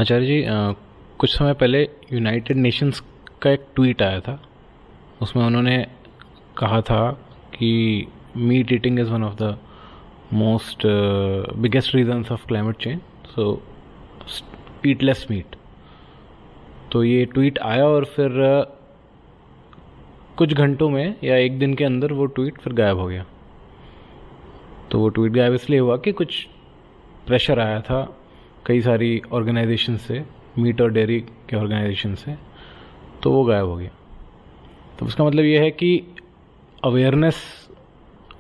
आचार्य जी, कुछ समय पहले यूनाइटेड नेशंस का एक ट्वीट आया था। उसमें उन्होंने कहा था कि meat eating is one of the most biggest reasons of climate change, so eat less meat. तो ये ट्वीट आया और फिर कुछ घंटों में या एक दिन के अंदर वो ट्वीट फिर गायब हो गया। तो वो ट्वीट गायब इसलिए हुआ कि कुछ प्रेशर आया था कई सारी ऑर्गेनाइजेशन से, मीट और डेयरी के ऑर्गेनाइजेशन से, तो वो गायब हो गया। तो उसका मतलब ये है कि अवेयरनेस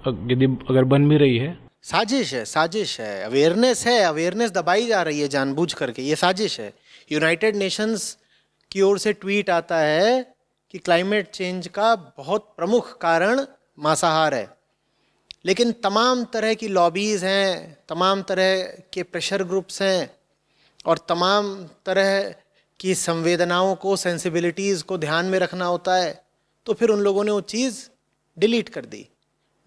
यदि अगर बन भी रही है, साजिश है, साजिश है, अवेयरनेस दबाई जा रही है जानबूझ करके, ये साजिश है। यूनाइटेड नेशंस की ओर से ट्वीट आता है कि क्लाइमेट चेंज का बहुत प्रमुख कारण मांसाहार है, लेकिन तमाम तरह की लॉबीज़ हैं, तमाम तरह के प्रेशर ग्रुप्स हैं और तमाम तरह की संवेदनाओं को, सेंसिबिलिटीज़ को ध्यान में रखना होता है। तो फिर उन लोगों ने वो चीज़ डिलीट कर दी।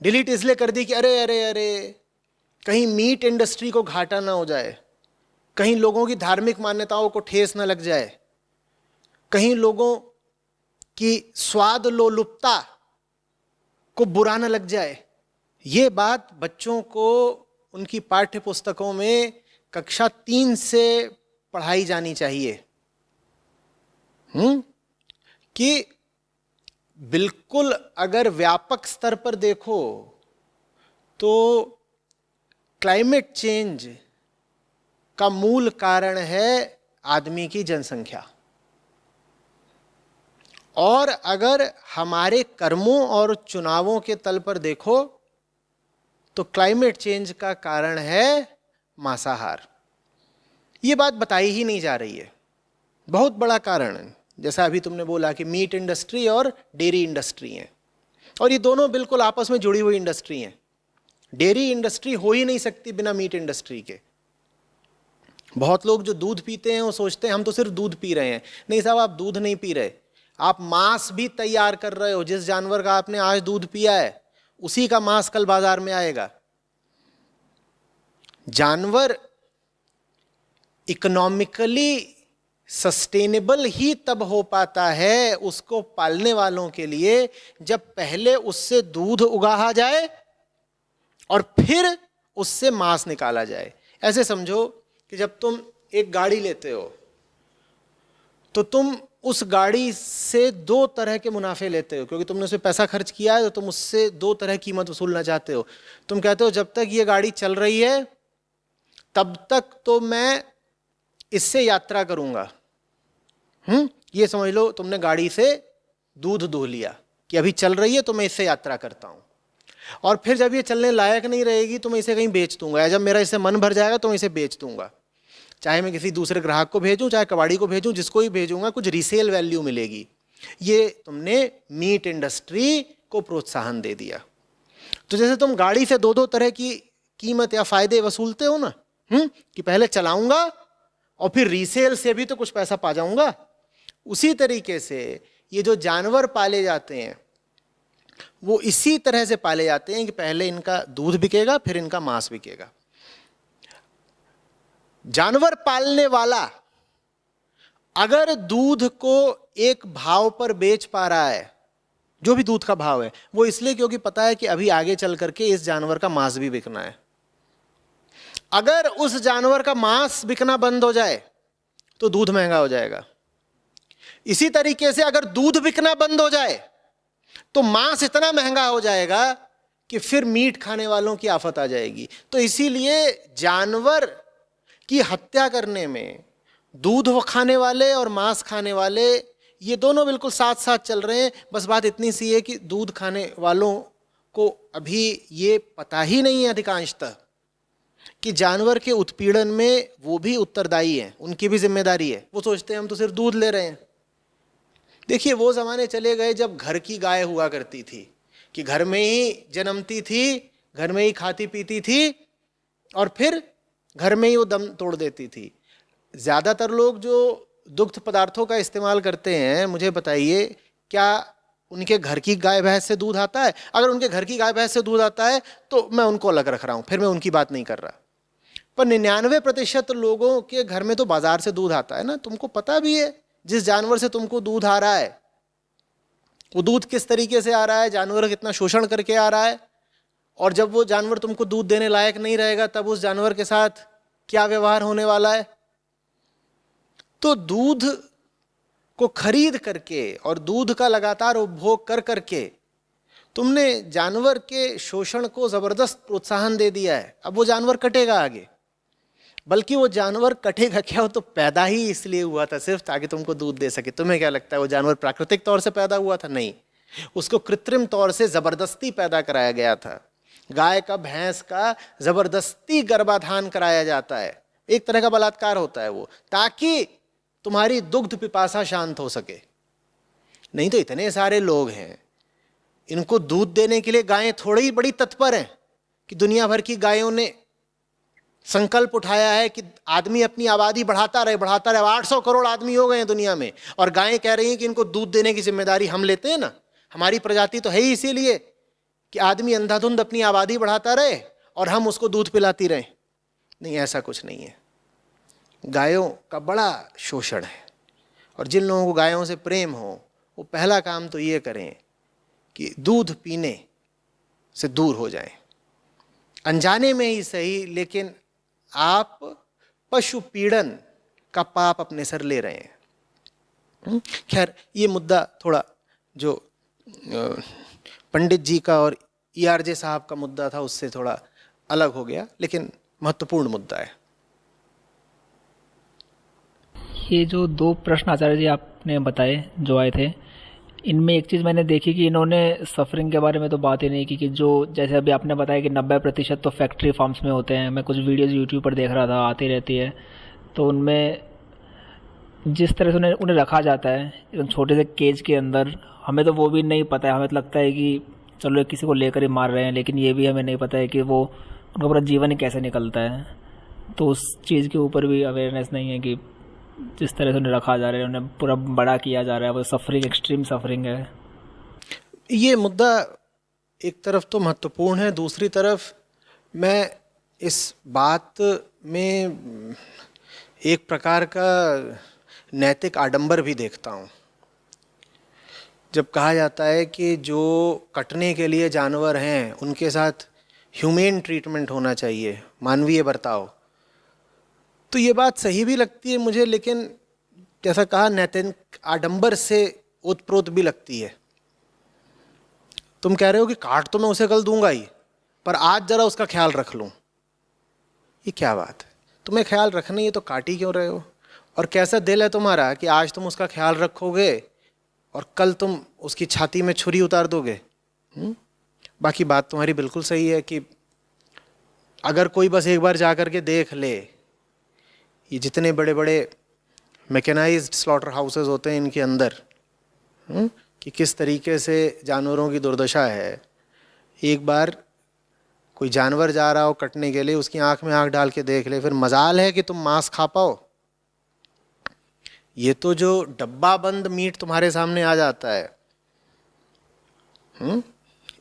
डिलीट इसलिए कर दी कि अरे अरे अरे, कहीं मीट इंडस्ट्री को घाटा ना हो जाए, कहीं लोगों की धार्मिक मान्यताओं को ठेस ना लग जाए, कहीं लोगों की स्वाद लोलुपता को बुरा ना लग जाए। ये बात बच्चों को उनकी पाठ्य पुस्तकों में कक्षा 3 से पढ़ाई जानी चाहिए। कि बिल्कुल अगर व्यापक स्तर पर देखो तो क्लाइमेट चेंज का मूल कारण है आदमी की जनसंख्या, और अगर हमारे कर्मों और चुनावों के तल पर देखो तो क्लाइमेट चेंज का कारण है मांसाहार। ये बात बताई ही नहीं जा रही है। बहुत बड़ा कारण है, जैसा अभी तुमने बोला कि मीट इंडस्ट्री और डेयरी इंडस्ट्री है, और ये दोनों बिल्कुल आपस में जुड़ी हुई इंडस्ट्री हैं। डेयरी इंडस्ट्री हो ही नहीं सकती बिना मीट इंडस्ट्री के। बहुत लोग जो दूध पीते हैं वो सोचते हैं हम तो सिर्फ दूध पी रहे हैं। नहीं साहब, आप दूध नहीं पी रहे, आप मांस भी तैयार कर रहे हो। जिस जानवर का आपने आज दूध पिया है उसी का मांस कल बाजार में आएगा। जानवर इकोनॉमिकली सस्टेनेबल ही तब हो पाता है उसको पालने वालों के लिए जब पहले उससे दूध उगाहा जाए और फिर उससे मांस निकाला जाए। ऐसे समझो कि जब तुम एक गाड़ी लेते हो तो तुम उस गाड़ी से दो तरह के मुनाफे लेते हो, क्योंकि तुमने उसे पैसा खर्च किया है तो तुम उससे दो तरह कीमत वसूलना चाहते हो। तुम कहते हो जब तक ये गाड़ी चल रही है तब तक तो मैं इससे यात्रा करूंगा। ये समझ लो तुमने गाड़ी से दूध दूह लिया कि अभी चल रही है तो मैं इससे यात्रा करता हूं, और फिर जब ये चलने लायक नहीं रहेगी तो मैं इसे कहीं बेच दूंगा, या जब मेरा इससे मन भर जाएगा तो मैं इसे बेच दूंगा। चाहे मैं किसी दूसरे ग्राहक को भेजूं, चाहे कबाड़ी को भेजूं, जिसको ही भेजूंगा कुछ रीसेल वैल्यू मिलेगी। ये तुमने मीट इंडस्ट्री को प्रोत्साहन दे दिया। तो जैसे तुम गाड़ी से दो दो तरह की कीमत या फायदे वसूलते हो ना, कि पहले चलाऊंगा और फिर रीसेल से भी तो कुछ पैसा पा जाऊंगा, उसी तरीके से ये जो जानवर पाले जाते हैं वो इसी तरह से पाले जाते हैं कि पहले इनका दूध बिकेगा फिर इनका मांस बिकेगा। जानवर पालने वाला अगर दूध को एक भाव पर बेच पा रहा है, जो भी दूध का भाव है, वो इसलिए क्योंकि पता है कि अभी आगे चल करके इस जानवर का मांस भी बिकना है। अगर उस जानवर का मांस बिकना बंद हो जाए तो दूध महंगा हो जाएगा। इसी तरीके से अगर दूध बिकना बंद हो जाए तो मांस इतना महंगा हो जाएगा कि फिर मीट खाने वालों की आफत आ जाएगी। तो इसीलिए जानवर की हत्या करने में दूध खाने वाले और मांस खाने वाले ये दोनों बिल्कुल साथ साथ चल रहे हैं। बस बात इतनी सी है कि दूध खाने वालों को अभी ये पता ही नहीं है अधिकांशतः कि जानवर के उत्पीड़न में वो भी उत्तरदायी हैं, उनकी भी जिम्मेदारी है। वो सोचते हैं हम तो सिर्फ दूध ले रहे हैं। देखिए, वो ज़माने चले गए जब घर की गाय हुआ करती थी, कि घर में ही जन्मती थी, घर में ही खाती पीती थी और फिर घर में ही वो दम तोड़ देती थी। ज़्यादातर लोग जो दुग्ध पदार्थों का इस्तेमाल करते हैं, मुझे बताइए क्या उनके घर की गाय भैंस से दूध आता है? अगर उनके घर की गाय भैंस से दूध आता है तो मैं उनको अलग रख रहा हूँ, फिर मैं उनकी बात नहीं कर रहा। पर 99% लोगों के घर में तो बाजार से दूध आता है ना, तुमको पता भी है। जिस जानवर से तुमको दूध आ रहा है वो दूध किस तरीके से आ रहा है, जानवर कितना शोषण करके आ रहा है, और जब वो जानवर तुमको दूध देने लायक नहीं रहेगा तब उस जानवर के साथ क्या व्यवहार होने वाला है। तो दूध को खरीद करके और दूध का लगातार उपभोग कर करके तुमने जानवर के शोषण को जबरदस्त प्रोत्साहन दे दिया है। अब वो जानवर कटेगा आगे, बल्कि वो जानवर कटेगा क्या, वो तो पैदा ही इसलिए हुआ था सिर्फ ताकि तुमको दूध दे सके। तुम्हें क्या लगता है वो जानवर प्राकृतिक तौर से पैदा हुआ था? नहीं, उसको कृत्रिम तौर से जबरदस्ती पैदा कराया गया था। गाय का, भैंस का जबरदस्ती गर्भाधान कराया जाता है, एक तरह का बलात्कार होता है वो, ताकि तुम्हारी दुग्ध पिपासा शांत हो सके। नहीं तो इतने सारे लोग हैं, इनको दूध देने के लिए गायें थोड़ी बड़ी तत्पर हैं कि दुनिया भर की गायों ने संकल्प उठाया है कि आदमी अपनी आबादी बढ़ाता रहे, बढ़ाता रहे। 800 करोड़ आदमी हो गए हैं दुनिया में, और गायें कह रही हैं कि इनको दूध देने की जिम्मेदारी हम लेते हैं ना। हमारी प्रजाति तो है ही इसीलिए कि आदमी अंधाधुंध अपनी आबादी बढ़ाता रहे और हम उसको दूध पिलाती रहें। नहीं, ऐसा कुछ नहीं है। गायों का बड़ा शोषण है, और जिन लोगों को गायों से प्रेम हो वो पहला काम तो ये करें कि दूध पीने से दूर हो जाएं, अनजाने में ही सही, लेकिन आप पशु पीड़न का पाप अपने सर ले रहे हैं। खैर, ये मुद्दा थोड़ा जो पंडित जी का और ERJ साहब का मुद्दा था उससे थोड़ा अलग हो गया, लेकिन महत्वपूर्ण मुद्दा है। ये जो 2 प्रश्न आचार्य जी आपने बताए जो आए थे, इनमें एक चीज़ मैंने देखी कि इन्होंने सफरिंग के बारे में तो बात ही नहीं की, कि जो जैसे अभी आपने बताया कि 90% तो फैक्ट्री फार्म्स में होते हैं। मैं कुछ वीडियोस यूट्यूब पर देख रहा था, आती रहती है, तो उनमें जिस तरह से उन्हें रखा जाता है एकदम छोटे से केज के अंदर, हमें तो वो भी नहीं पता है। हमें तो लगता है कि चलो किसी को लेकर ही मार रहे हैं, लेकिन ये भी हमें नहीं पता है कि वो उनका पूरा जीवन ही कैसे निकलता है। तो उस चीज़ के ऊपर भी अवेयरनेस नहीं है कि जिस तरह से उन्हें रखा जा रहा है, उन्हें पूरा बड़ा किया जा रहा है, वो सफरिंग, एक्सट्रीम सफरिंग है। ये मुद्दा एक तरफ तो महत्वपूर्ण है, दूसरी तरफ मैं इस बात में एक प्रकार का नैतिक आडंबर भी देखता हूँ। जब कहा जाता है कि जो कटने के लिए जानवर हैं उनके साथ ह्यूमेन ट्रीटमेंट होना चाहिए, मानवीय बर्ताव, तो ये बात सही भी लगती है मुझे, लेकिन जैसा कहा नैतिक आडंबर से ओतप्रोत भी लगती है। तुम कह रहे हो कि काट तो मैं उसे कल दूंगा ही, पर आज जरा उसका ख्याल रख लूं। ये क्या बात है? तुम्हें ख्याल रखना ही है तो काट ही क्यों रहे हो? और कैसा दिल है तुम्हारा कि आज तुम उसका ख्याल रखोगे और कल तुम उसकी छाती में छुरी उतार दोगे? बाकी बात तुम्हारी बिल्कुल सही है कि अगर कोई बस एक बार जा कर के देख ले, ये जितने बड़े बड़े मैकेनाइज्ड स्लॉटर हाउसेस होते हैं इनके अंदर कि किस तरीके से जानवरों की दुर्दशा है। एक बार कोई जानवर जा रहा हो कटने के लिए, उसकी आंख में आंख डाल के देख ले, फिर मजाल है कि तुम मांस खा पाओ। ये तो जो डब्बा बंद मीट तुम्हारे सामने आ जाता है,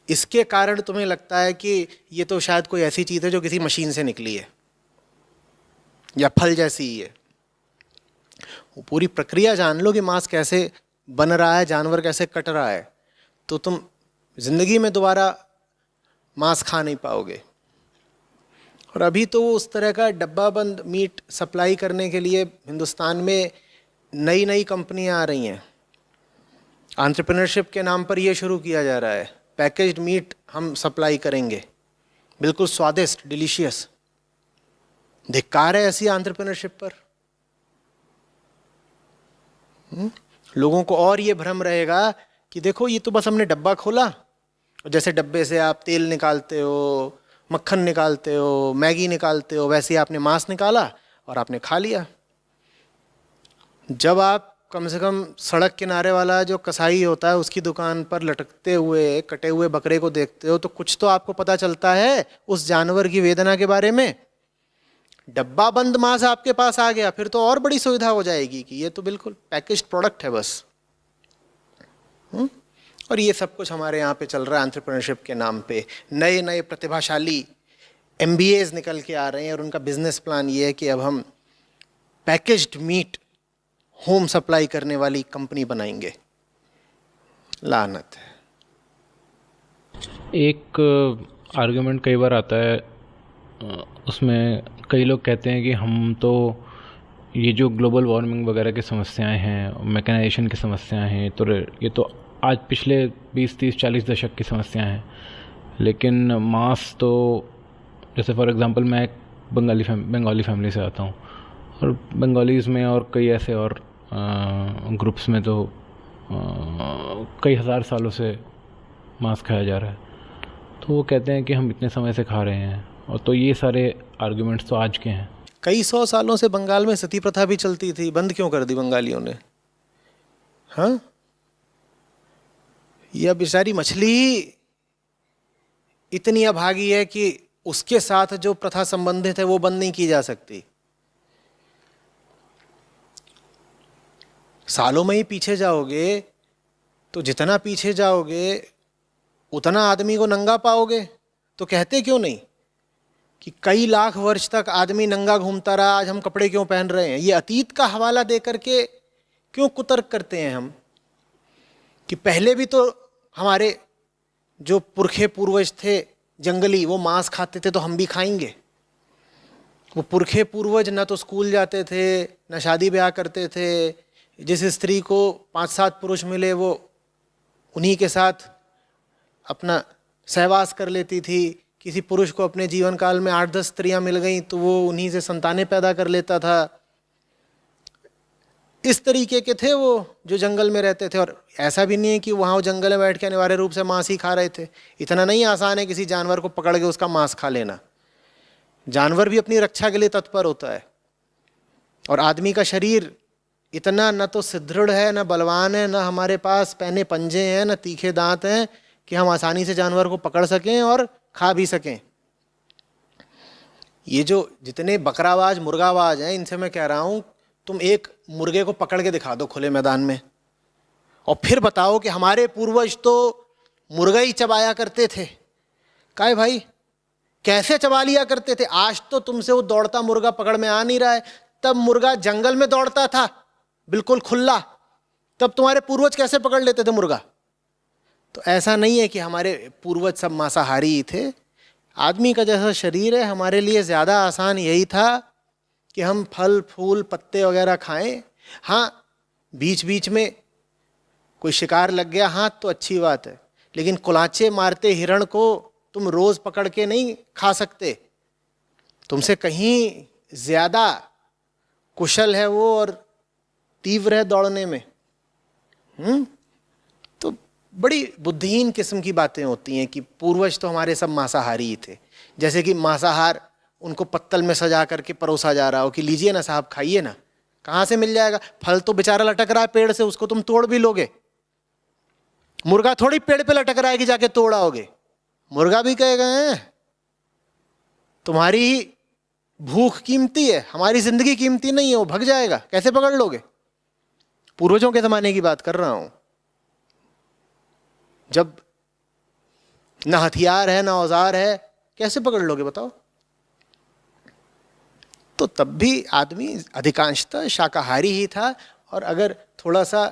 इसके कारण तुम्हें लगता है कि ये तो शायद कोई ऐसी चीज़ है जो किसी मशीन से निकली है या फल जैसी ही है। वो पूरी प्रक्रिया जान लो कि मांस कैसे बन रहा है, जानवर कैसे कट रहा है, तो तुम जिंदगी में दोबारा मांस खा नहीं पाओगे। और अभी तो उस तरह का डब्बा बंद मीट सप्लाई करने के लिए हिंदुस्तान में नई नई कंपनियां आ रही हैं। एंटरप्रेन्योरशिप के नाम पर ये शुरू किया जा रहा है, पैकेज्ड मीट हम सप्लाई करेंगे, बिल्कुल स्वादिष्ट, डिलीशियस। धिक्कार है ऐसी एंटरप्रेन्योरशिप पर। लोगों को और ये भ्रम रहेगा कि देखो ये तो बस हमने डब्बा खोला, जैसे डब्बे से आप तेल निकालते हो, मक्खन निकालते हो, मैगी निकालते हो, वैसे ही आपने मांस निकाला और आपने खा लिया। जब आप कम से कम सड़क किनारे वाला जो कसाई होता है उसकी दुकान पर लटकते हुए कटे हुए बकरे को देखते हो तो कुछ तो आपको पता चलता है उस जानवर की वेदना के बारे में। डब्बा बंद मांस आपके पास आ गया, फिर तो और बड़ी सुविधा हो जाएगी कि ये तो बिल्कुल पैकेज्ड प्रोडक्ट है बस। और ये सब कुछ हमारे यहाँ पे चल रहा है एंटरप्रेन्योरशिप के नाम पे। नए नए प्रतिभाशाली MBAs निकल के आ रहे हैं और उनका बिजनेस प्लान ये है कि अब हम पैकेज्ड मीट होम सप्लाई करने वाली कंपनी बनाएंगे। लानत है। एक आर्गुमेंट कई बार आता है, उसमें कई लोग कहते हैं कि हम तो ये जो ग्लोबल वार्मिंग वगैरह की समस्याएं हैं, मैकेनाइजेशन की समस्याएं हैं, तो ये तो आज पिछले 20, 30, 40 दशक की समस्याएं हैं। लेकिन मास तो, जैसे फॉर एग्जांपल मैं एक बंगाली फैमिली से आता हूँ, और बंगालीज़ में और कई ऐसे और ग्रुप्स में तो कई हज़ार सालों से मांस खाया जा रहा है। तो वो कहते हैं कि हम इतने समय से खा रहे हैं, और तो ये सारे आर्गुमेंट्स तो आज के हैं। कई 100 सालों से बंगाल में सती प्रथा भी चलती थी, बंद क्यों कर दी बंगालियों ने? हाँ, यह बेचारी मछली इतनी अभागी है कि उसके साथ जो प्रथा संबंधित है वो बंद नहीं की जा सकती। सालों में ही पीछे जाओगे तो जितना पीछे जाओगे उतना आदमी को नंगा पाओगे। तो कहते क्यों नहीं कि कई लाख वर्ष तक आदमी नंगा घूमता रहा, आज हम कपड़े क्यों पहन रहे हैं? ये अतीत का हवाला दे करके क्यों कुतर्क करते हैं हम कि पहले भी तो हमारे जो पुरखे पूर्वज थे जंगली, वो मांस खाते थे तो हम भी खाएंगे। वो पुरखे पूर्वज ना तो स्कूल जाते थे, ना शादी ब्याह करते थे। जिस स्त्री को 5-7 पुरुष मिले वो उन्हीं के साथ अपना सहवास कर लेती थी। किसी पुरुष को अपने जीवन काल में 8-10 स्त्रियां मिल गईं तो वो उन्हीं से संतानें पैदा कर लेता था। इस तरीके के थे वो जो जंगल में रहते थे। और ऐसा भी नहीं है कि वहाँ वो जंगल में बैठ के अनिवार्य रूप से मांस ही खा रहे थे। इतना नहीं आसान है किसी जानवर को पकड़ के उसका मांस खा लेना। जानवर भी अपनी रक्षा के लिए तत्पर होता है। और आदमी का शरीर इतना न तो सुदृढ़ है, न बलवान है, न हमारे पास पैने पंजे हैं, न तीखे दांत हैं कि हम आसानी से जानवर को पकड़ सकें और खा भी सकें। ये जो जितने बकराबाज मुर्गाबाज हैं, इनसे मैं कह रहा हूँ, तुम एक मुर्गे को पकड़ के दिखा दो खुले मैदान में और फिर बताओ कि हमारे पूर्वज तो मुर्गा ही चबाया करते थे। काहे भाई, कैसे चबा लिया करते थे? आज तो तुमसे वो दौड़ता मुर्गा पकड़ में आ नहीं रहा है। तब मुर्गा जंगल में दौड़ता था बिल्कुल खुला, तब तुम्हारे पूर्वज कैसे पकड़ लेते थे मुर्गा? तो ऐसा नहीं है कि हमारे पूर्वज सब मांसाहारी ही थे। आदमी का जैसा शरीर है, हमारे लिए ज़्यादा आसान यही था कि हम फल फूल पत्ते वगैरह खाएं। हाँ, बीच बीच में कोई शिकार लग गया हाथ तो अच्छी बात है, लेकिन कुलाचे मारते हिरण को तुम रोज़ पकड़ के नहीं खा सकते। तुमसे कहीं ज़्यादा कुशल है वो और तीव्र है दौड़ने में। तो बड़ी बुद्धिहीन किस्म की बातें होती हैं कि पूर्वज तो हमारे सब मांसाहारी ही थे। जैसे कि मांसाहार उनको पत्तल में सजा करके परोसा जा रहा हो कि लीजिए ना साहब, खाइए ना। कहाँ से मिल जाएगा? फल तो बेचारा लटक रहा है पेड़ से, उसको तुम तोड़ भी लोगे। मुर्गा थोड़ी पेड़ पे लटक रहा है कि जाके तोड़ आओगे। मुर्गा भी कहेगा तुम्हारी भूख कीमती है, हमारी जिंदगी कीमती नहीं है, वो भग जाएगा, कैसे पकड़ लोगे? पूर्वजों के जमाने की बात कर रहा हूं, जब ना हथियार है ना औजार है, कैसे पकड़ लोगे बताओ? तो तब भी आदमी अधिकांशतः शाकाहारी ही था। और अगर थोड़ा सा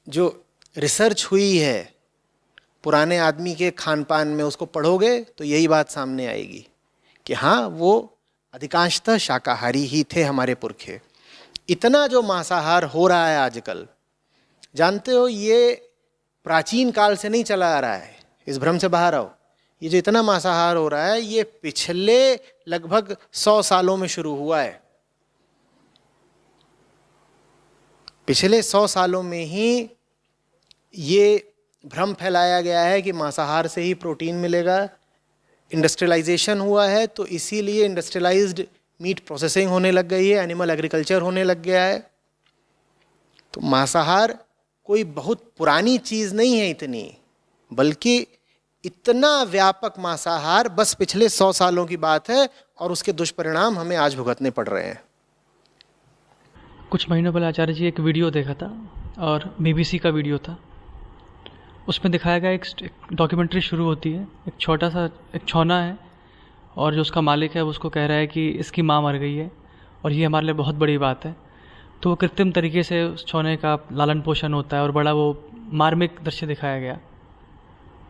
जो रिसर्च हुई है पुराने आदमी के खान पान में, उसको पढ़ोगे तो यही बात सामने आएगी कि हाँ, वो अधिकांशतः शाकाहारी ही थे हमारे पुरखे। इतना जो मांसाहार हो रहा है आजकल, जानते हो, ये प्राचीन काल से नहीं चला आ रहा है। इस भ्रम से बाहर आओ। ये जो इतना मांसाहार हो रहा है, ये पिछले लगभग 100 सालों में शुरू हुआ है। पिछले 100 सालों में ही ये भ्रम फैलाया गया है कि मांसाहार से ही प्रोटीन मिलेगा। इंडस्ट्रियलाइजेशन हुआ है तो इसीलिए इंडस्ट्रियलाइज्ड मीट प्रोसेसिंग होने लग गई है, एनिमल एग्रीकल्चर होने लग गया है। तो मांसाहार कोई बहुत पुरानी चीज़ नहीं है इतनी, बल्कि इतना व्यापक मांसाहार बस पिछले 100 सालों की बात है और उसके दुष्परिणाम हमें आज भुगतने पड़ रहे हैं। कुछ महीनों पहले आचार्य जी एक वीडियो देखा था, और BBC का वीडियो था। उसमें दिखाया गया एक डॉक्यूमेंट्री शुरू होती है, एक छोटा सा एक छौना है और जो उसका मालिक है वो उसको कह रहा है कि इसकी माँ मर गई है और ये हमारे लिए बहुत बड़ी बात है। तो वो कृत्रिम तरीके से उस छौने का लालन पोषण होता है और बड़ा वो मार्मिक दृश्य दिखाया गया।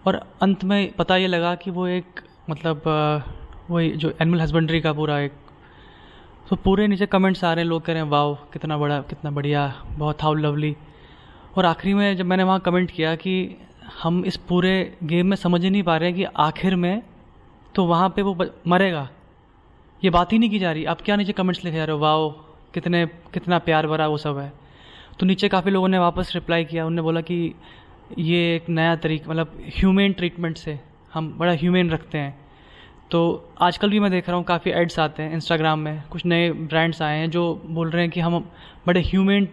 और अंत में पता ये लगा कि वो एक मतलब वही जो एनिमल हस्बेंड्री का पूरा एक, तो पूरे नीचे कमेंट्स आ रहे हैं, लोग कह रहे हैं वाओ कितना बड़ा, कितना बढ़िया, बहुत हाउ लवली। और आखिरी में जब मैंने वहाँ कमेंट किया कि हम इस पूरे गेम में समझ ही नहीं पा रहे हैं कि आखिर में तो वहाँ पे वो मरेगा, ये बात ही नहीं की जा रही, आप क्या नीचे कमेंट्स लिखे जा रहे हो, वाओ कितना प्यार भरा वो सब है। तो नीचे काफ़ी लोगों ने वापस रिप्लाई किया, उन्होंने बोला कि ये एक नया तरीका, मतलब ह्यूमेन ट्रीटमेंट से हम बड़ा ह्यूमेन रखते हैं। तो आजकल भी मैं देख रहा हूँ काफ़ी एड्स आते हैं इंस्टाग्राम में, कुछ नए ब्रांड्स आए हैं जो बोल रहे हैं कि हम बड़े ह्यूमेन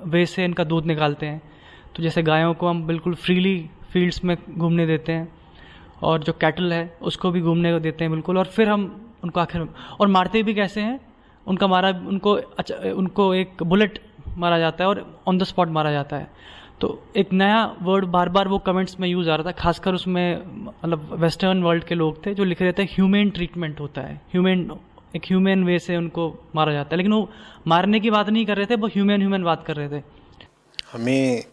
वे से इनका दूध निकालते हैं। तो जैसे गायों को हम बिल्कुल फ्रीली फील्ड्स में घूमने देते हैं और जो कैटल है उसको भी घूमने को देते हैं बिल्कुल, और फिर हम उनको आखिर और मारते भी कैसे हैं, उनको एक बुलेट मारा जाता है और ऑन द स्पॉट मारा जाता है। तो एक नया वर्ड बार बार वो कमेंट्स में यूज़ आ रहा था, खासकर उसमें मतलब वेस्टर्न वर्ल्ड के लोग थे जो लिख रहे थे ह्यूमेन ट्रीटमेंट होता है, एक ह्यूमन वे से उनको मारा जाता है, लेकिन वो मारने की बात नहीं कर रहे थे, वो ह्यूमन बात कर रहे थे। हमें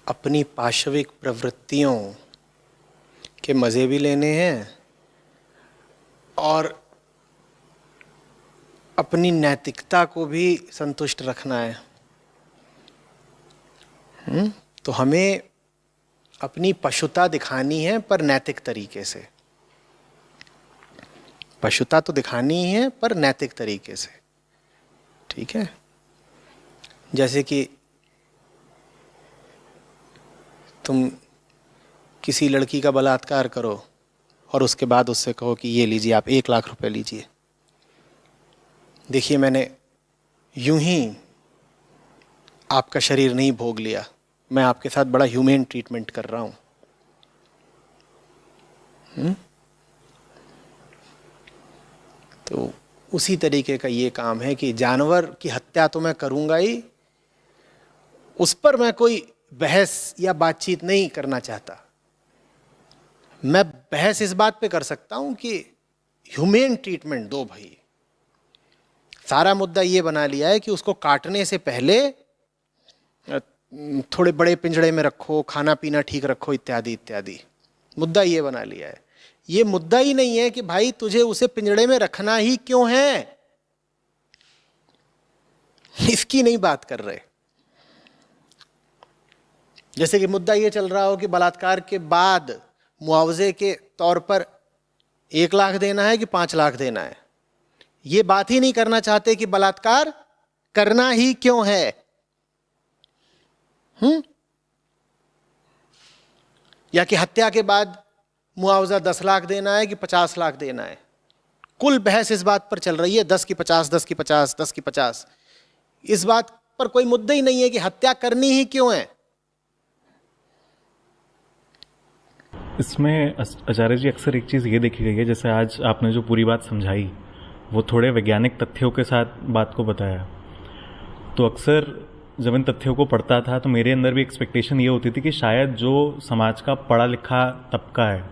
अपनी पाशविक प्रवृत्तियों के मज़े भी लेने हैं और अपनी नैतिकता को भी संतुष्ट रखना है। तो हमें अपनी पशुता दिखानी है पर नैतिक तरीके से। पशुता तो दिखानी ही है पर नैतिक तरीके से, ठीक है। जैसे कि तुम किसी लड़की का बलात्कार करो और उसके बाद उससे कहो कि ये लीजिए आप 1 लाख रुपए लीजिए, देखिए मैंने यूं ही आपका शरीर नहीं भोग लिया, मैं आपके साथ बड़ा ह्यूमेन ट्रीटमेंट कर रहा हूं। तो उसी तरीके का ये काम है कि जानवर की हत्या तो मैं करूंगा ही, उस पर मैं कोई बहस या बातचीत नहीं करना चाहता। मैं बहस इस बात पे कर सकता हूं कि ह्यूमेन ट्रीटमेंट दो भाई। सारा मुद्दा ये बना लिया है कि उसको काटने से पहले थोड़े बड़े पिंजड़े में रखो, खाना पीना ठीक रखो, इत्यादि इत्यादि। मुद्दा ये बना लिया है। ये मुद्दा ही नहीं है कि भाई तुझे उसे पिंजड़े में रखना ही क्यों है, इसकी नहीं बात कर रहे। जैसे कि मुद्दा ये चल रहा हो कि बलात्कार के बाद मुआवजे के तौर पर 1 लाख देना है कि 5 लाख देना है, ये बात ही नहीं करना चाहते कि बलात्कार करना ही क्यों है। या कि हत्या के बाद मुआवजा 10 लाख देना है कि 50 लाख देना है। कुल बहस इस बात पर चल रही है 10 की 50, 10 की 50, 10 की 50। इस बात पर कोई मुद्दा ही नहीं है कि हत्या करनी ही क्यों है। इसमें आचार्य जी अक्सर एक चीज़ ये देखी गई है, जैसे आज आपने जो पूरी बात समझाई वो थोड़े वैज्ञानिक तथ्यों के साथ बात को बताया। तो अक्सर जब इन तथ्यों को पढ़ता था तो मेरे अंदर भी एक्सपेक्टेशन ये होती थी कि शायद जो समाज का पढ़ा लिखा तबका है,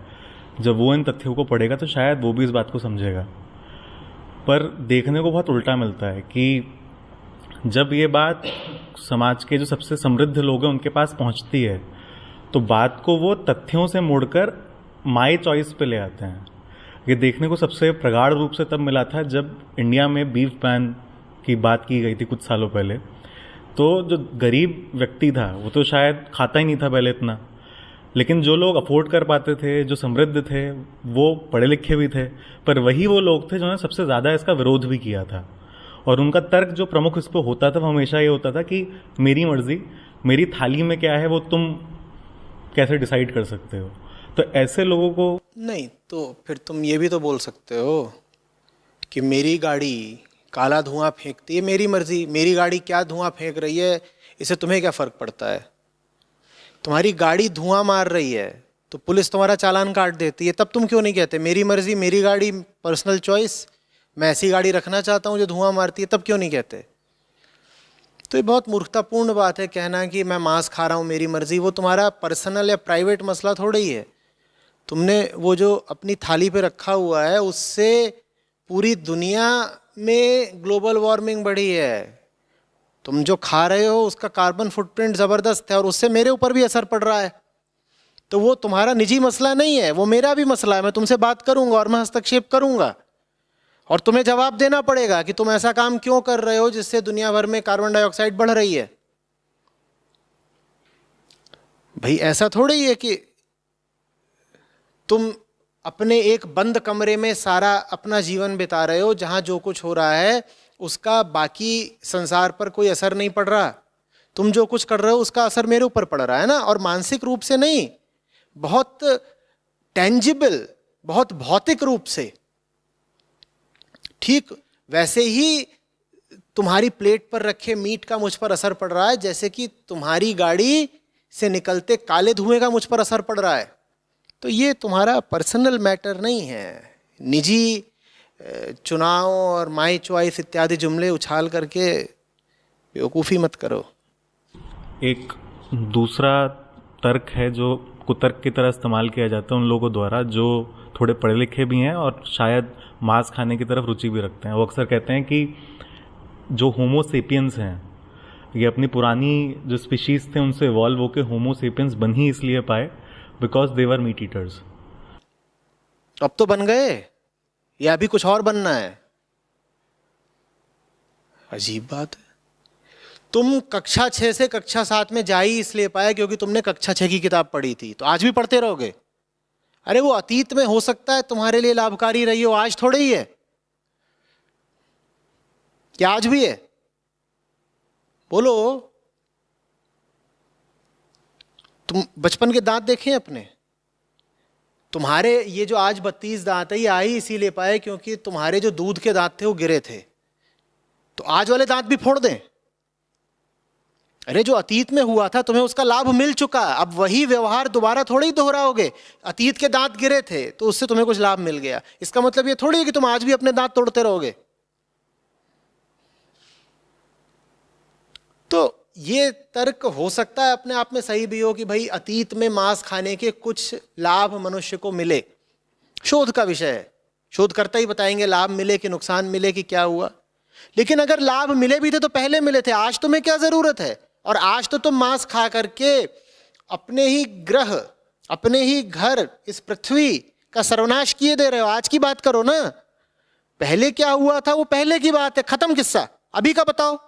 जब वो इन तथ्यों को पढ़ेगा तो शायद वो भी इस बात को समझेगा। पर देखने को बहुत उल्टा मिलता है कि जब ये बात समाज के जो सबसे समृद्ध लोग हैं उनके पास पहुंचती है तो बात को वो तथ्यों से मोड़कर माय चॉइस पे ले आते हैं। ये देखने को सबसे प्रगाढ़ रूप से तब मिला था जब इंडिया में बीफ बैन की बात की गई थी कुछ सालों पहले। तो जो गरीब व्यक्ति था वो तो शायद खाता ही नहीं था पहले इतना, लेकिन जो लोग अफोर्ड कर पाते थे, जो समृद्ध थे, वो पढ़े लिखे भी थे, पर वही वो लोग थे जिन्होंने सबसे ज़्यादा इसका विरोध भी किया था। और उनका तर्क जो प्रमुख इस पर होता था वो हमेशा ये होता था कि मेरी मर्जी, मेरी थाली में क्या है वो तुम कैसे डिसाइड कर सकते हो। तो ऐसे लोगों को नहीं, तो फिर तुम ये भी तो बोल सकते हो कि मेरी गाड़ी काला धुआं फेंकती है, मेरी मर्जी, मेरी गाड़ी क्या धुआं फेंक रही है, इससे तुम्हें क्या फ़र्क पड़ता है। तुम्हारी गाड़ी धुआं मार रही है तो पुलिस तुम्हारा चालान काट देती है, तब तुम क्यों नहीं कहते मेरी मर्जी, मेरी गाड़ी, पर्सनल चॉइस, मैं ऐसी गाड़ी रखना चाहता हूँ जो धुआं मारती है, तब क्यों नहीं कहते। तो ये बहुत मूर्खतापूर्ण बात है कहना कि मैं मांस खा रहा हूँ मेरी मर्जी। वो तुम्हारा पर्सनल या प्राइवेट मसला थोड़ा ही है। तुमने वो जो अपनी थाली पे रखा हुआ है उससे पूरी दुनिया में ग्लोबल वार्मिंग बढ़ी है। तुम जो खा रहे हो उसका कार्बन फुटप्रिंट ज़बरदस्त है और उससे मेरे ऊपर भी असर पड़ रहा है। तो वो तुम्हारा निजी मसला नहीं है, वो मेरा भी मसला है। मैं तुमसे बात करूंगा और मैं हस्तक्षेप करूंगा और तुम्हें जवाब देना पड़ेगा कि तुम ऐसा काम क्यों कर रहे हो जिससे दुनिया भर में कार्बन डाइऑक्साइड बढ़ रही है। भाई ऐसा थोड़ी ही है कि तुम अपने एक बंद कमरे में सारा अपना जीवन बिता रहे हो जहां जो कुछ हो रहा है उसका बाकी संसार पर कोई असर नहीं पड़ रहा। तुम जो कुछ कर रहे हो उसका असर मेरे ऊपर पड़ रहा है ना, और मानसिक रूप से नहीं, बहुत टेंजिबल, बहुत भौतिक रूप से। ठीक वैसे ही तुम्हारी प्लेट पर रखे मीट का मुझ पर असर पड़ रहा है जैसे कि तुम्हारी गाड़ी से निकलते काले धुएं का मुझ पर असर पड़ रहा है। तो ये तुम्हारा पर्सनल मैटर नहीं है। निजी चुनाव और माई चॉइस इत्यादि जुमले उछाल करके बेवकूफ़ी मत करो। एक दूसरा तर्क है जो कुतर्क की तरह इस्तेमाल किया जाता है उन लोगों द्वारा जो थोड़े पढ़े लिखे भी हैं और शायद मांस खाने की तरफ रुचि भी रखते हैं। वो अक्सर कहते हैं कि जो होमो सेपियंस हैं ये अपनी पुरानी जो स्पीशीज़ थे उनसे इवॉल्व होकर होमो सेपियंस बन ही इसलिए पाए because they were meet eaters. अब तो बन गए या अभी कुछ और बनना है? अजीब बात है। तुम कक्षा 6 से कक्षा 7 में जा ही इसलिए पाए क्योंकि तुमने कक्षा 6 की किताब पढ़ी थी, तो आज भी पढ़ते रहोगे? अरे वो अतीत में हो सकता है तुम्हारे लिए लाभकारी रही हो, आज थोड़े ही है। क्या आज भी है? बोलो। तुम बचपन के दांत देखे अपने? तुम्हारे ये जो आज 32 दांत है ये आ ही इसीलिए पाए क्योंकि तुम्हारे जो दूध के दांत थे वो गिरे थे। तो आज वाले दांत भी फोड़ दें? अरे जो अतीत में हुआ था तुम्हें उसका लाभ मिल चुका, अब वही व्यवहार दोबारा थोड़ी ही दोहराओगे। अतीत के दांत गिरे थे तो उससे तुम्हें कुछ लाभ मिल गया, इसका मतलब ये थोड़ी है कि तुम आज भी अपने दांत तोड़ते रहोगे। तो ये तर्क हो सकता है अपने आप में सही भी हो कि भाई अतीत में मांस खाने के कुछ लाभ मनुष्य को मिले, शोध का विषय है, शोधकर्ता ही बताएंगे लाभ मिले कि नुकसान मिले कि क्या हुआ। लेकिन अगर लाभ मिले भी थे तो पहले मिले थे, आज तुम्हें क्या जरूरत है? और आज तो तुम मांस खा करके अपने ही ग्रह, अपने ही घर, इस पृथ्वी का सर्वनाश किए दे रहे हो। आज की बात करो ना, पहले क्या हुआ था वो पहले की बात है, खत्म किस्सा। अभी का बताओ।